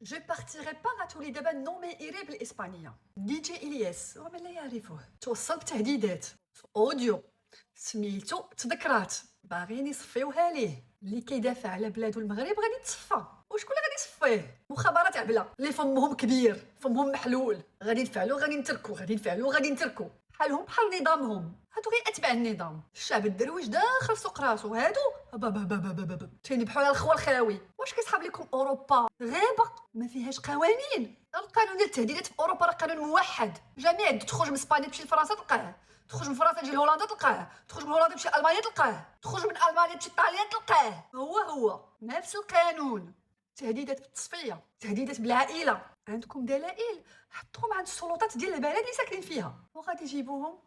Je partirai pas غتولي دابا نوميري بالاسبانيه. دي جي الياس ومن لا يعرفه توصل بتهديدات في اوديو سميتو تذكرات باغيين يصفيوها ليه. اللي كيدافع على بلادو المغرب غادي يتصفى. وشكون اللي غادي يصفيه؟ مخابرات عبله اللي فمهم كبير فمهم محلول. غادي نفعلو غادي نتركو غادي نفعلو غادي نتركو بحالهم بحال نظامهم. هادو غير اتباع النظام. الشعب الدرويش داخل سوق راسو. هادو تينبحوا على الخوال الخاوي. واش كيصحاب لكم اوروبا غابه ما فيهاش قوانين؟ القانون ديال التهديدات في اوروبا راه قانون موحد. جميع تخرج من اسبانيا تمشي لفرنسا تلقاه، تخرج من فرنسا تجي لهولندا تلقاه، تخرج من هولندا تمشي لالمانيا تلقاه، تخرج من المانيا تمشي لطاليان تلقاه. هو نفس القانون. تهديدات بالتصفيه، تهديدات بالعائله. عندكم دلائل حطوهم عند السلطات ديال البلد اللي ساكنين فيها وغادي يجيبوهم.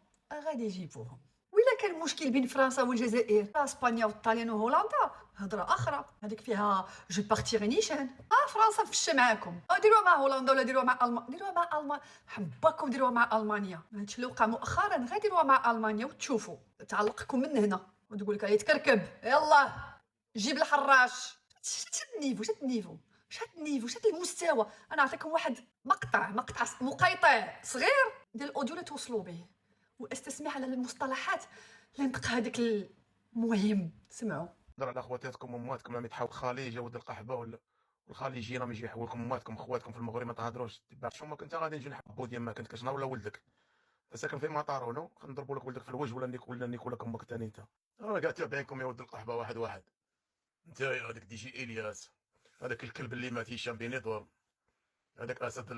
وإلا كان مشكل بين فرنسا والجزائر، اسبانيا والطاليان وهولندا هضره اخرى. هذيك فيها جو بارتيغي نيشان. فرنسا مفشه معاكم. ديروها مع هولندا ولا ديروها مع ديروها مع المانيا. حباكم ديروها مع المانيا. هادشي اللي وقع مؤخرا غاديروها مع المانيا وتشوفوا تعلقكم من هنا وتقول لك يتكركب يلا جيب الحراش. شت النيفو شت المستوى. انا نعطيكم واحد مقطع مقيطع صغير ديال الاوديو اللي توصلوا به واستسمح على المصطلحات اللي نطق هذيك. المهم سمعوا. هضر على خواتاتكم وامواتكم لما يتحاول خالي ولد القحبه ولا الخليجيين راهم يجيو يحولكم امواتكم خواتكم في المغرب ما تهضروش. شو ما كنت غادي نجيو نحبوا ديال ما كنت كتنا ولا ولدك ساكن في مطارونو نضربوا لك ولدك في الوجه ولا نيكو لك امك ثاني انت. انا كاع تابعينكم يا ولد القحبه واحد واحد. انت هذاك دي جي الياس هذاك الكلب اللي مات هشام بن يضرب هذاك اسد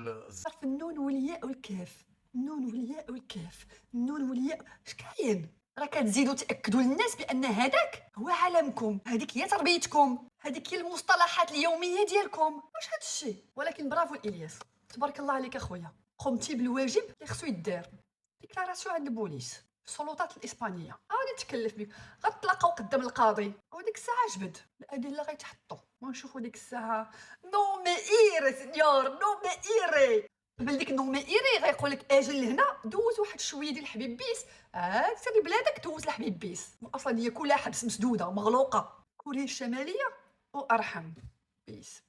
حرف النون والياء والكاف. النون والياء والكاف. النون والياء اش كاين؟ راه كتزيدوا تاكدوا للناس بان هذاك هو عالمكم. هذيك هي تربيتكم. هذيك هي المصطلحات اليوميه ديالكم. واش هذا الشيء؟ ولكن برافو الياس تبارك الله عليك اخويا. قمتي بالواجب اللي خصو يدار. ديكلاراسيون عند البوليس السلطات الاسبانيه غادي تكلف بك. غتلاقاو قدام القاضي وديك الساعه جبد الادله غيتحطوا ونشوفوا ديك الساعه. نو مي ايري سينيور نو مي ايري. قبل ديك نو مي ايري غيقول لك اجي لهنا دوز واحد شويه ديال الحبيب بيس. سالي بلادك دوز الحبيب بيس. اصلا هي كلها حبس مسدوده مغلوقه. كوريا الشماليه وارحم بيس.